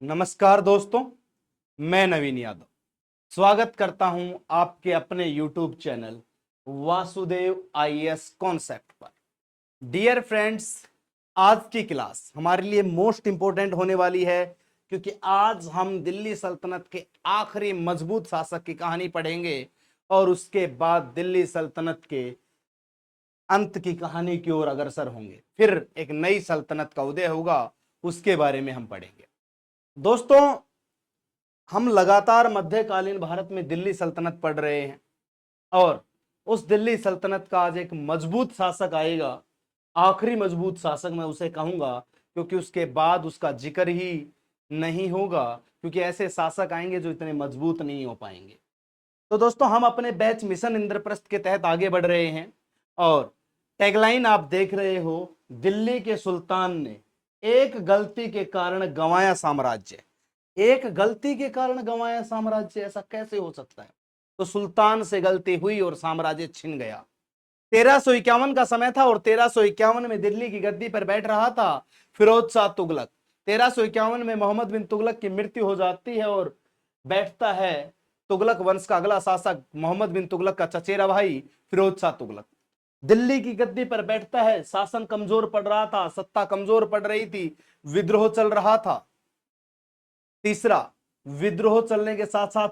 नमस्कार दोस्तों, मैं नवीन यादव स्वागत करता हूं आपके अपने YouTube channel Vasudev IAS concept पर। डियर फ्रेंड्स, आज की क्लास हमारे लिए मोस्ट इंपॉर्टेंट होने वाली है क्योंकि आज हम दिल्ली सल्तनत के आखिरी मजबूत शासक की कहानी पढ़ेंगे और उसके बाद दिल्ली सल्तनत के अंत की कहानी की ओर अग्रसर होंगे। फिर एक नई सल्तनत का उदय होगा, उसके बारे में हम पढ़ेंगे। दोस्तों, हम लगातार मध्यकालीन भारत में दिल्ली सल्तनत पढ़ रहे हैं और उस दिल्ली सल्तनत का आज एक मजबूत शासक आएगा। आखिरी मजबूत शासक मैं उसे कहूंगा क्योंकि उसके बाद उसका जिक्र ही नहीं होगा, क्योंकि ऐसे शासक आएंगे जो इतने मजबूत नहीं हो पाएंगे। तो दोस्तों, हम अपने बैच मिशन इंद्रप्रस्थ के तहत आगे बढ़ रहे हैं और टैगलाइन आप देख रहे हो, दिल्ली के सुल्तान ने एक गलती के कारण गंवाया साम्राज्य। एक गलती के कारण गंवाया साम्राज्य, ऐसा कैसे हो सकता है? तो सुल्तान से गलती हुई और साम्राज्य छिन गया। 1351 का समय था और 1351 में दिल्ली की गद्दी पर बैठ रहा था फिरोज शाह तुगलक। 1351 में मोहम्मद बिन तुगलक की मृत्यु हो जाती है और बैठता है तुगलक वंश का अगला शासक मोहम्मद बिन तुगलक का चचेरा भाई फिरोज शाह तुगलक। दिल्ली की गद्दी पर बैठता है। शासन कमजोर पड़ रहा था, सत्ता कमजोर पड़ रही थी, विद्रोह चल रहा था। तीसरा, विद्रोह चलने के साथ साथ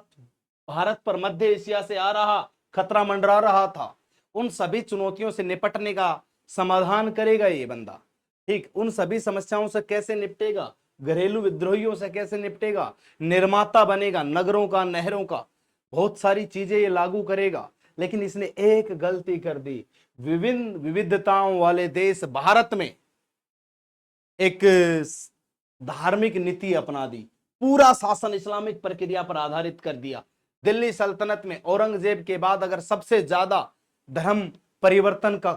भारत पर मध्य एशिया से आ रहा खतरा मंडरा रहा था। उन सभी चुनौतियों से निपटने का समाधान करेगा ये बंदा। ठीक, उन सभी समस्याओं से कैसे निपटेगा? घरेलू विद्रोहियों से कैसे निपटेगा? निर्माता बनेगा नगरों का, नहरों का, बहुत सारी चीजें ये लागू करेगा। लेकिन इसने एक गलती कर दी, विभिन्न विविधताओं वाले देश भारत में एक धार्मिक नीति अपना दी। पूरा शासन इस्लामिक प्रक्रिया पर आधारित कर दिया। दिल्ली सल्तनत में औरंगजेब के बाद अगर सबसे ज्यादा धर्म परिवर्तन का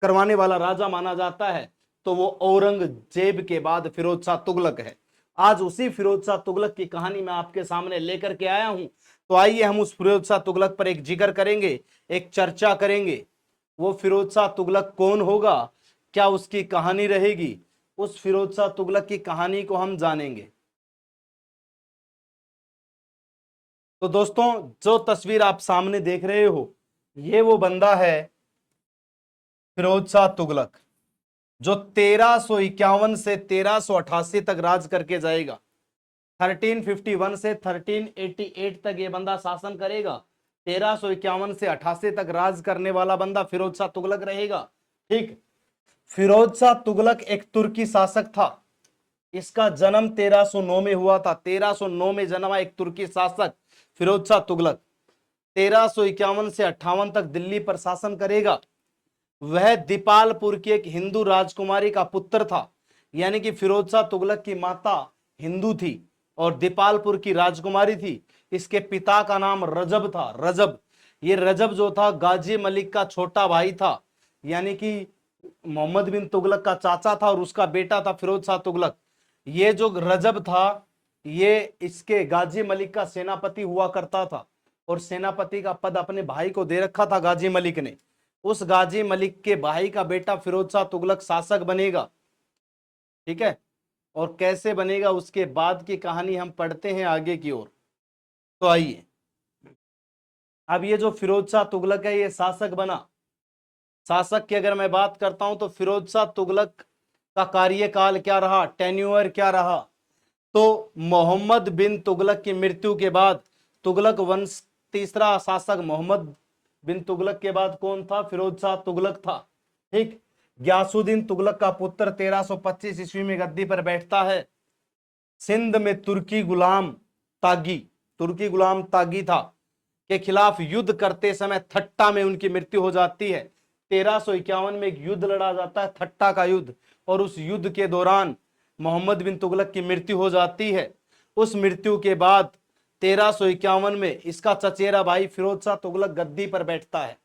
करवाने वाला राजा माना जाता है तो वो औरंगजेब के बाद फिरोज शाह तुगलक है। आज उसी फिरोज शाह तुगलक की कहानी मैं आपके सामने लेकर के आया हूं। तो आइए हम उस फिरोज शाह तुगलक पर एक जिक्र करेंगे, एक चर्चा करेंगे। वो फिरोज शाह तुगलक कौन होगा, क्या उसकी कहानी रहेगी, उस फिरोज शाह तुगलक की कहानी को हम जानेंगे। तो दोस्तों, जो तस्वीर आप सामने देख रहे हो, ये वो बंदा है फिरोज शाह तुगलक, जो 1351 से 1388 तक राज करके जाएगा। 1351 से 1388 तक ये बंदा शासन करेगा। 1351 से 88 तक राज करने वाला बंदा फिरोज शाह तुगलक रहेगा। ठीक, फिरोज शाह तुगलक एक तुर्की शासक था। इसका जन्म 1309 में हुआ था। 1309 में जन्मा एक तुर्की शासक फिरोज शाह तुगलक 1351 से 58 तक दिल्ली पर शासन करेगा। वह दीपालपुर की एक हिंदू राजकुमारी का पुत्र था, यानी कि फिरोज शाह तुगलक की माता हिंदू थी और दीपालपुर की राजकुमारी थी। इसके पिता का नाम रजब था। रजब, ये रजब जो था गाजी मलिक का छोटा भाई था, यानी कि मोहम्मद बिन तुगलक का चाचा था और उसका बेटा था फिरोज शाह तुगलक। ये जो रजब था, ये इसके गाजी मलिक का सेनापति हुआ करता था और सेनापति का पद अपने भाई को दे रखा था गाजी मलिक ने। उस गाजी मलिक के भाई का बेटा फिरोज शाह तुगलक शासक बनेगा। ठीक है, और कैसे बनेगा उसके बाद की कहानी हम पढ़ते हैं आगे की ओर। तो आइए, अब ये जो फिरोज शाह तुगलक है, ये शासक बना। शासक की अगर मैं बात करता हूं तो फिरोज शाह तुगलक का कार्यकाल क्या रहा, टेन्यूअर क्या रहा? तो मोहम्मद बिन तुगलक की मृत्यु के बाद तुगलक वंश, तीसरा शासक मोहम्मद बिन तुगलक के बाद कौन था? फिरोज शाह तुगलक था। ठीक, गयासुद्दीन तुगलक का पुत्र 1325 ईस्वी में गद्दी पर बैठता है। सिंध में तुर्की गुलाम तागी था के खिलाफ युद्ध करते समय थट्टा में उनकी मृत्यु हो जाती है। 1351 में एक युद्ध लड़ा जाता है, थट्टा का युद्ध, और उस युद्ध के दौरान मोहम्मद बिन तुगलक की मृत्यु हो जाती है। उस मृत्यु के बाद 1351 में इसका चचेरा भाई फिरोज शाह तुगलक गद्दी पर बैठता है।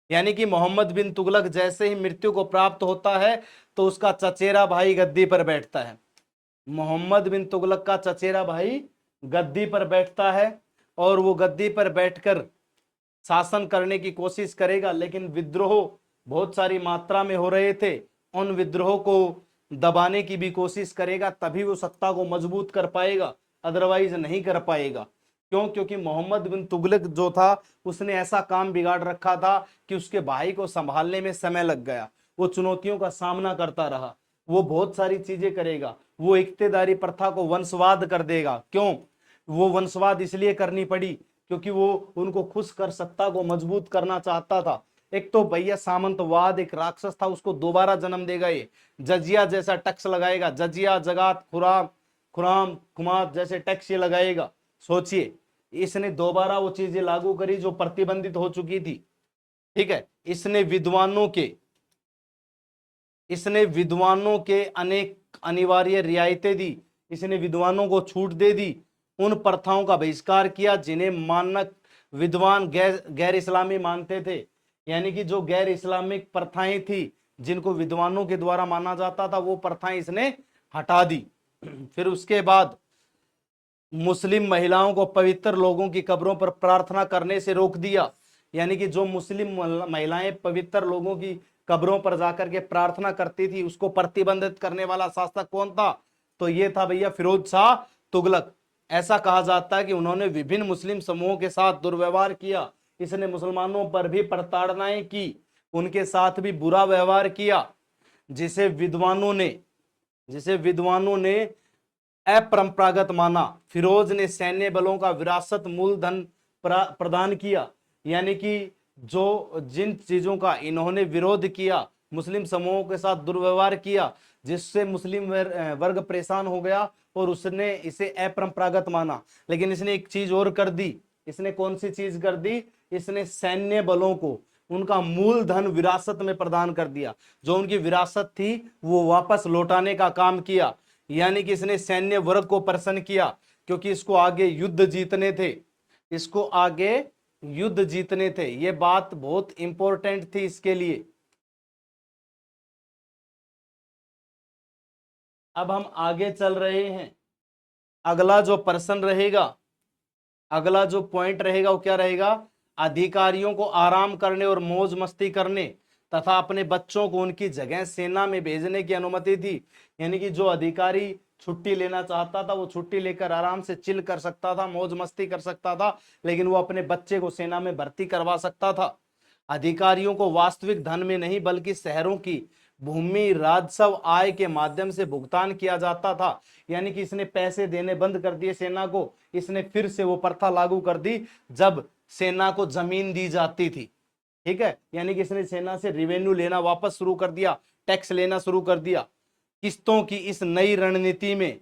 यानी कि मोहम्मद बिन तुगलक जैसे ही मृत्यु को प्राप्त होता है तो उसका चचेरा भाई गद्दी पर बैठता है। मोहम्मद बिन तुगलक का चचेरा भाई गद्दी पर बैठता है और वो गद्दी पर बैठकर शासन करने की कोशिश करेगा, लेकिन विद्रोह बहुत सारी मात्रा में हो रहे थे। उन विद्रोह को दबाने की भी कोशिश करेगा, तभी वो सत्ता को मजबूत कर पाएगा, अदरवाइज नहीं कर पाएगा। क्यों? क्योंकि मोहम्मद बिन तुगलक जो था उसने ऐसा काम बिगाड़ रखा था कि उसके भाई को संभालने में समय लग गया, वो चुनौतियों का सामना करता रहा, वो बहुत सारी चीजें करेगा, वो इक्तेदारी प्रथा को वंशवाद कर देगा। क्यों वो वंशवाद इसलिए करनी पड़ी? क्योंकि वो उनको खुश कर सत्ता को मजबूत करना चाहता था। एक तो भैया सामंतवाद एक राक्षस था, उसको दोबारा जन्म देगा ये, जजिया जैसा टैक्स लगाएगा, जजिया जगात खुराम खुराम खुमात जैसे टैक्स ये लगाएगा। सोचिए, इसने दोबारा वो चीजें लागू करी जो प्रतिबंधित हो चुकी थी। ठीक है, इसने विद्वानों के अनेक अनिवार्य रियायतें दी, इसने विद्वानों को छूट दे दी, उन प्रथाओं का बहिष्कार किया जिन्हें मानक विद्वान गैर इस्लामी मानते थे। यानी कि जो गैर इस्लामिक प्रथाएं थी जिनको विद्वानों के द्वारा माना जाता था, वो प्रथाएं इसने हटा दी। फिर उसके बाद मुस्लिम महिलाओं को पवित्र लोगों की कब्रों पर प्रार्थना करने से रोक दिया। यानी कि जो मुस्लिम महिलाएं पवित्र लोगों की कब्रों पर जाकर के प्रार्थना करती थी, उसको प्रतिबंधित करने वाला शासक कौन था? तो ये था भैया फिरोज शाह तुगलक। ऐसा कहा जाता है कि उन्होंने विभिन्न मुस्लिम समूहों के साथ दुर्व्यवहार किया, इसने मुसलमानों पर भी प्रताड़नाएं की, उनके साथ भी बुरा व्यवहार किया, जिसे विद्वानों ने अपरंपरागत माना। फिरोज ने सैन्य बलों का विरासत मूलधन प्रदान किया। यानी कि जो जिन चीजों का इन्होंने विरोध किया, मुस्लिम समूहों के साथ दुर्व्यवहार किया, जिससे मुस्लिम वर्ग परेशान हो गया और उसने इसे अपरंपरागत माना। लेकिन इसने एक चीज और कर दी। इसने कौन सी चीज कर दी? इसने सैन्य बलों को उनका मूलधन विरासत में प्रदान कर दिया, जो उनकी विरासत थी वो वापस लौटाने का काम किया। यानी कि इसने सैन्य वर्ग को प्रसन्न किया, क्योंकि इसको आगे युद्ध जीतने थे, ये बात बहुत इंपॉर्टेंट थी इसके लिए। अब हम आगे चल रहे हैं। अगला जो पॉइंट रहेगा वो क्या रहेगा? अधिकारियों को आराम करने और मौज मस्ती करने तथा अपने बच्चों को उनकी जगह सेना में भेजने की अनुमति थी। यानी कि जो अधिकारी छुट्टी लेना चाहता था वो छुट्टी लेकर आराम से चिल कर सकता था, मौज मस्ती कर सकता था, लेकिन वो अपने बच्चे को सेना में भर्ती करवा सकता था। अधिकारियों को वास्तविक धन में नहीं बल्कि शहरों की भूमि राजस्व आय के माध्यम से भुगतान किया जाता था। यानी कि इसने पैसे देने बंद कर दिए सेना को, इसने फिर से वो प्रथा लागू कर दी जब सेना को जमीन दी जाती थी। ठीक है, यानी कि इसने सेना से रेवेन्यू लेना वापस शुरू कर दिया, टैक्स लेना शुरू कर दिया। किस्तों की इस नई रणनीति में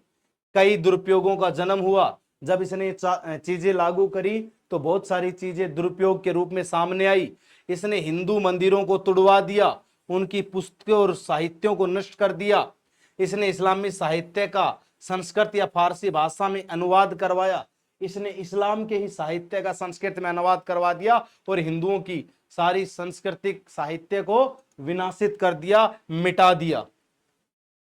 कई दुरुपयोगों का जन्म हुआ। जब इसने चीजें लागू करी तो बहुत सारी चीजें दुरुपयोग के रूप में सामने आई। इसने हिंदू मंदिरों को तुड़वा दिया, उनकी पुस्तकों और साहित्यों को नष्ट कर दिया। इसने इस्लामी साहित्य का संस्कृत या फारसी भाषा में अनुवाद करवाया। इसने इस्लाम के ही साहित्य का संस्कृत में अनुवाद करवा दिया और हिंदुओं की सारी सांस्कृतिक साहित्य को विनाशित कर दिया, मिटा दिया।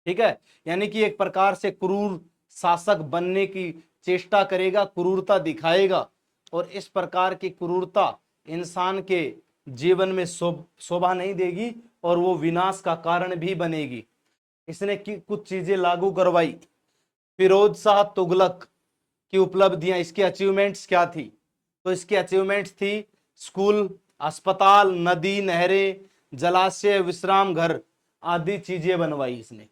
ठीक है, यानी कि एक प्रकार से क्रूर शासक बनने की चेष्टा करेगा, क्रूरता दिखाएगा, और इस प्रकार की क्रूरता इंसान के जीवन में शोभा नहीं देगी और वो विनाश का कारण भी बनेगी। इसने कुछ चीजें लागू करवाई। फिरोज शाह तुगलक की उपलब्धियां, इसकी अचीवमेंट्स क्या थी? तो इसकी अचीवमेंट्स थी स्कूल, अस्पताल, नदी, नहरें, जलाशय, विश्राम घर आदि चीजें बनवाई इसने।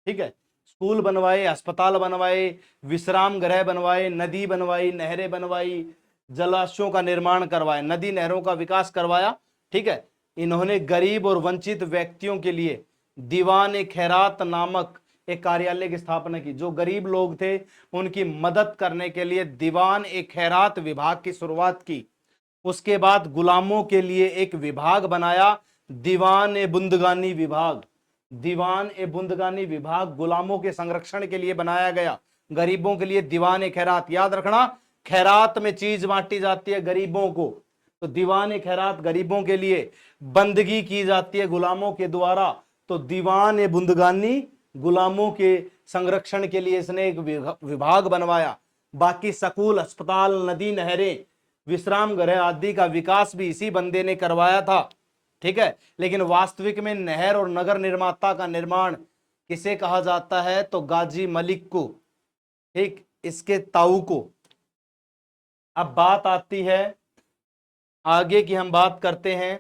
ठीक है, स्कूल बनवाए, अस्पताल बनवाए, विश्राम गृह बनवाए, नदी बनवाई, नहरें बनवाई, जलाशयों का निर्माण करवाया, नदी नहरों का विकास करवाया। ठीक है, इन्होंने गरीब और वंचित व्यक्तियों के लिए दीवान खैरात नामक एक कार्यालय की स्थापना की। जो गरीब लोग थे उनकी मदद करने के लिए दीवान खैरात विभाग की शुरुआत की। उसके बाद गुलामों के लिए एक विभाग बनाया, दीवान बुंदगानी विभाग। दीवान बुंदगानी विभाग गुलामों के संरक्षण के लिए बनाया गया, गरीबों के लिए दीवान खैरात। याद रखना, खैरात में चीज बांटी जाती है गरीबों को, तो दीवान खैरात गरीबों के लिए, बंदगी की जाती है गुलामों के द्वारा, तो दीवान बुंदगानी गुलामों के संरक्षण के लिए इसने एक विभाग बनवाया। बाकी स्कूल, अस्पताल, नदी, नहरें, विश्राम गृह आदि का विकास भी इसी बंदे ने करवाया था। ठीक है, लेकिन वास्तविक में नहर और नगर निर्माता का निर्माण किसे कहा जाता है? तो गाजी मलिक को, ठीक, इसके ताऊ को। अब बात आती है आगे की, हम बात करते हैं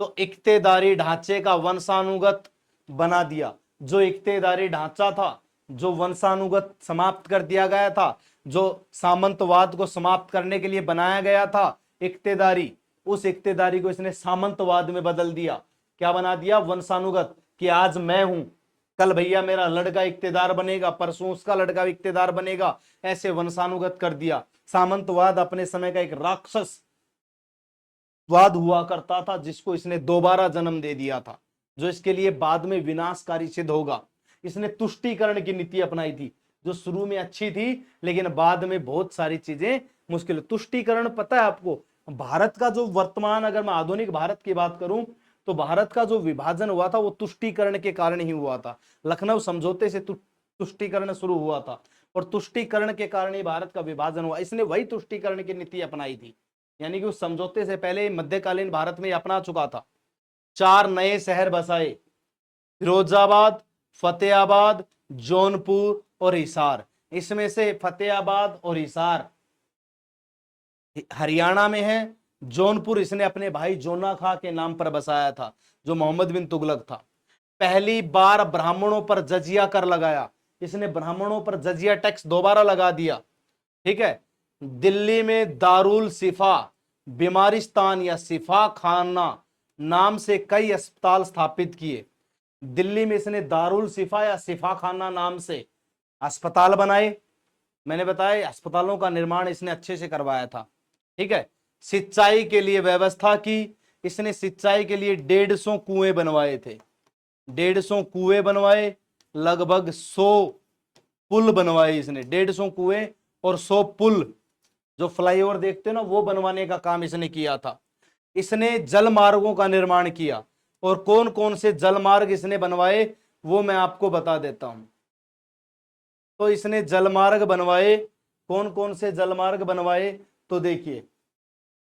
तो इक्तेदारी ढांचे का वंशानुगत बना दिया। जो इक्तेदारी ढांचा था, जो वंशानुगत समाप्त कर दिया गया था, जो सामंतवाद को समाप्त करने के लिए बनाया गया था इक्तेदारी, उस इक्तेदारी को इसने सामंतवाद में बदल दिया। क्या बना दिया? वंशानुगत, कि आज मैं हूं, कल भैया मेरा लड़का इक्तेदार बनेगा, परसों उसका लड़का इक्तेदार बनेगा, ऐसे वंशानुगत कर दिया। सामंतवाद अपने समय का एक राक्षस वाद हुआ करता था, जिसको इसने दोबारा जन्म दे दिया था, जो इसके लिए बाद में विनाशकारी सिद्ध होगा। इसने तुष्टीकरण की नीति अपनाई थी, जो शुरू में अच्छी थी लेकिन बाद में बहुत सारी चीजें मुश्किल। तुष्टीकरण पता है आपको? भारत का जो वर्तमान, अगर मैं आधुनिक भारत की बात करूं तो भारत का जो विभाजन हुआ था वो तुष्टीकरण के कारण ही हुआ था। लखनऊ समझौते से तुष्टीकरण शुरू हुआ था और तुष्टीकरण के कारण ही भारत का विभाजन हुआ। इसने वही तुष्टीकरण की नीति अपनाई थी, यानी कि उस समझौते से पहले मध्यकालीन भारत में अपना चुका था। 4 नए शहर बसाए, फिरोजाबाद, फतेहाबाद, जौनपुर और हिसार। इसमें से फतेहाबाद और हिसार हरियाणा में है। जौनपुर इसने अपने भाई जोना खां के नाम पर बसाया था, जो मोहम्मद बिन तुगलक था। पहली बार ब्राह्मणों पर जजिया कर लगाया, इसने ब्राह्मणों पर जजिया टैक्स दोबारा लगा दिया, ठीक है। दिल्ली में दारुल शिफा बीमारिस्तान या शिफा खाना नाम से कई अस्पताल स्थापित किए। दिल्ली में इसने दारुल शिफा या शिफा खाना नाम से अस्पताल बनाए। मैंने बताया अस्पतालों का निर्माण इसने अच्छे से करवाया था, ठीक है। सिंचाई के लिए व्यवस्था की, इसने सिंचाई के लिए 150 कुएं बनवाए थे, 150 कुएं बनवाए, लगभग 100 पुल बनवाए इसने। 150 कुएं और 100 पुल, जो फ्लाईओवर देखते हो ना, वो बनवाने का काम इसने किया था। इसने जल मार्गों का निर्माण किया, और कौन कौन से जल मार्ग इसने बनवाए वो मैं आपको बता देता हूं। तो इसने जलमार्ग बनवाए, कौन कौन से जलमार्ग बनवाए? तो देखिए,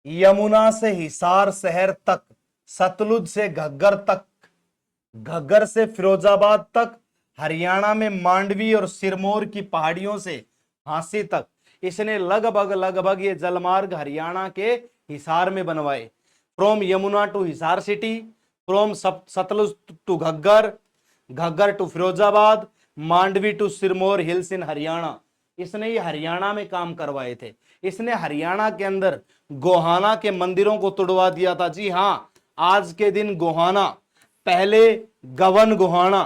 यमुना से हिसार शहर तक, सतलुज से घग्गर तक, घग्गर से फिरोजाबाद तक, हरियाणा में मांडवी और सिरमौर की पहाड़ियों से झांसी तक, इसने लगभग लगभग ये जलमार्ग हरियाणा के हिसार में बनवाए। From Yamuna to Hisar city, from Sutlej to Ghaggar, Ghaggar to Firozabad, Mandvi to Sirmaur hills in Haryana. इसने ये हरियाणा में काम करवाए थे। इसने हरियाणा के अंदर गोहाना के मंदिरों को तुड़वा दिया था। जी हां, आज के दिन गोहाना, पहले गवन गोहाना,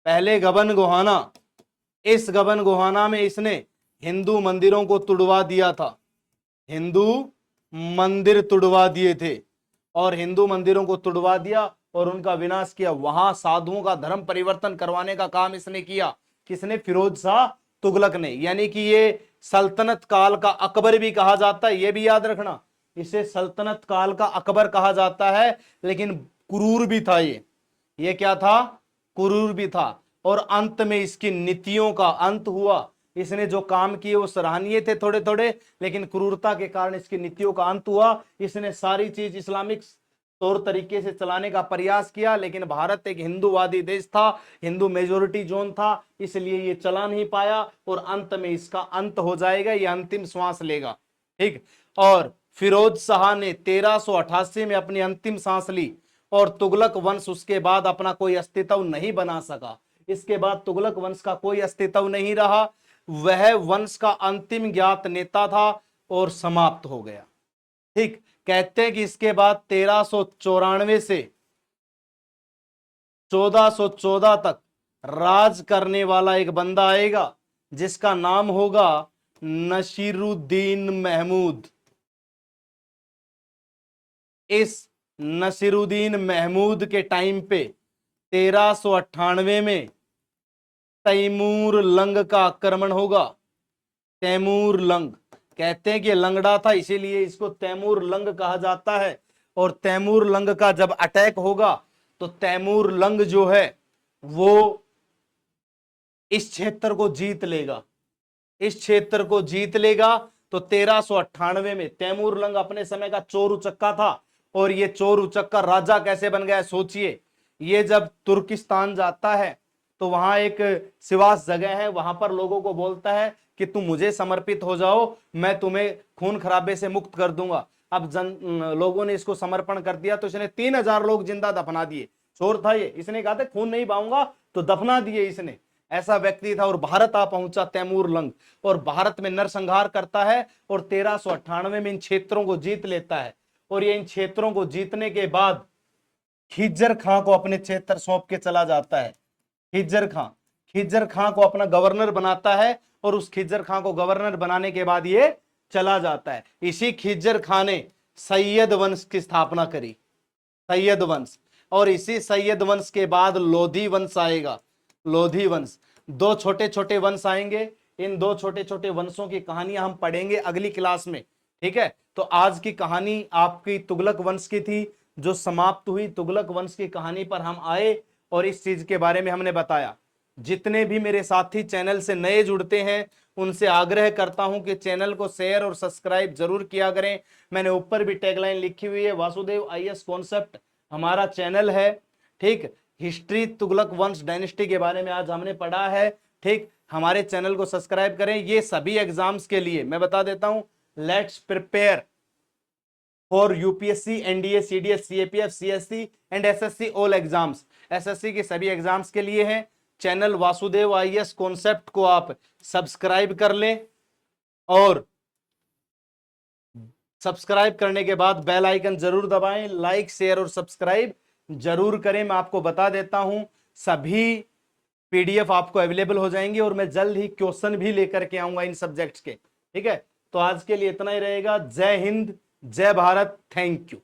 पहले गबन गोहाना, इस गबन गोहाना में इसने हिंदू मंदिरों को तुड़वा दिया था। हिंदू मंदिर तुड़वा दिए थे, और हिंदू मंदिरों को तुड़वा दिया और उनका विनाश किया। वहां साधुओं का धर्म परिवर्तन करवाने का काम इसने किया। किसने? फिरोज शाह तुगलक ने। यानी कि ये सल्तनत काल का अकबर भी कहा जाता है, ये भी याद रखना, इसे सल्तनत काल का अकबर कहा जाता है, लेकिन क्रूर भी था ये क्या था? क्रूर भी था। और अंत में इसकी नीतियों का अंत हुआ। इसने जो काम किए वो सराहनीय थे थोड़े थोड़े, लेकिन क्रूरता के कारण इसकी नीतियों का अंत हुआ। इसने सारी चीज इस्लामिक तौर तरीके से चलाने का प्रयास किया, लेकिन भारत एक हिंदूवादी देश था, हिंदू मेजोरिटी जोन था, इसलिए ये चला नहीं पाया, और अंत में इसका अंत हो जाएगा, ये अंतिम श्वास लेगा, ठीक। और फिरोज शाह ने 1388 में अपनी अंतिम सांस ली, और तुगलक वंश उसके बाद अपना कोई अस्तित्व नहीं बना सका। इसके बाद तुगलक वंश का कोई अस्तित्व नहीं रहा, वह वंश का अंतिम ज्ञात नेता था और समाप्त हो गया, ठीक। कहते हैं कि इसके बाद 1394 से 1414 तक राज करने वाला एक बंदा आएगा, जिसका नाम होगा नसीरुद्दीन महमूद। इस नसीरुद्दीन महमूद के टाइम पे 1398 में तैमूर लंग का आक्रमण होगा। तैमूर लंग, कहते हैं कि लंगड़ा था इसीलिए इसको तैमूर लंग कहा जाता है। और तैमूर लंग का जब अटैक होगा तो तैमूर लंग जो है वो इस क्षेत्र को जीत लेगा, इस क्षेत्र को जीत लेगा। तो 1398 में तैमूर लंग अपने समय का चोर उचक्का था, और ये चोर उचक्का राजा कैसे बन गया सोचिए। ये जब तुर्किस्तान जाता है तो वहां एक सिवास जगह है, वहां पर लोगों को बोलता है कि तुम मुझे समर्पित हो जाओ, मैं तुम्हें खून खराबे से मुक्त कर दूंगा। अब लोगों ने इसको समर्पण कर दिया तो इसने 3,000 लोग जिंदा दफना दिए। चोर था ये, इसने कहा था खून नहीं पाऊंगा, तो दफना दिए इसने। ऐसा व्यक्ति था। और भारत आ पहुंचा तैमूर लंग, और भारत में नरसंहार करता है और 1398 में इन क्षेत्रों को जीत लेता है। और ये इन क्षेत्रों को जीतने के बाद खिज्जर खां को अपने क्षेत्र सौंप के चला जाता है। खिज्जर खां को अपना गवर्नर बनाता है, और उस खिज्जर खां को गवर्नर बनाने के बाद ये चला जाता है। इसी खिज्जर खां ने सैयद वंश की स्थापना करी, सैयद वंश। और इसी सैयद वंश के बाद लोधी वंश आएगा, लोधी वंश। दो छोटे छोटे वंश आएंगे। इन दो छोटे छोटे वंशों की कहानियां हम पढ़ेंगे अगली क्लास में, ठीक है। तो आज की कहानी आपकी तुगलक वंश की थी, जो समाप्त हुई। तुगलक वंश की कहानी पर हम आए और इस चीज के बारे में हमने बताया। जितने भी मेरे साथी चैनल से नए जुड़ते हैं उनसे आग्रह करता हूं कि चैनल को शेयर और सब्सक्राइब जरूर किया करें। मैंने ऊपर भी टैगलाइन लिखी हुई है, वासुदेव आईएएस कॉन्सेप्ट हमारा चैनल है, ठीक। हिस्ट्री तुगलक वंश डायनेस्टी के बारे में आज हमने पढ़ा है, ठीक। हमारे चैनल को सब्सक्राइब करें। ये सभी एग्जाम्स के लिए मैं बता देता हूं, let's prepare for UPSC, NDA, CDS, CAPF, CSC and SSC all exams. SSC के सभी एग्जाम्स के लिए हैं। चैनल वासुदेव आईएएस कॉन्सेप्ट को आप सब्सक्राइब कर लें, और सब्सक्राइब करने के बाद बेल आइकन जरूर दबाएं। लाइक, शेयर और सब्सक्राइब जरूर करें। मैं आपको बता देता हूं, सभी पीडीएफ आपको अवेलेबल हो जाएंगे, और मैं जल्द ही क्वेश्चन भी लेकर के आऊंगा इन सब्जेक्ट्स के, ठीक है। तो आज के लिए इतना ही रहेगा। जय हिंद, जय भारत, थैंक यू।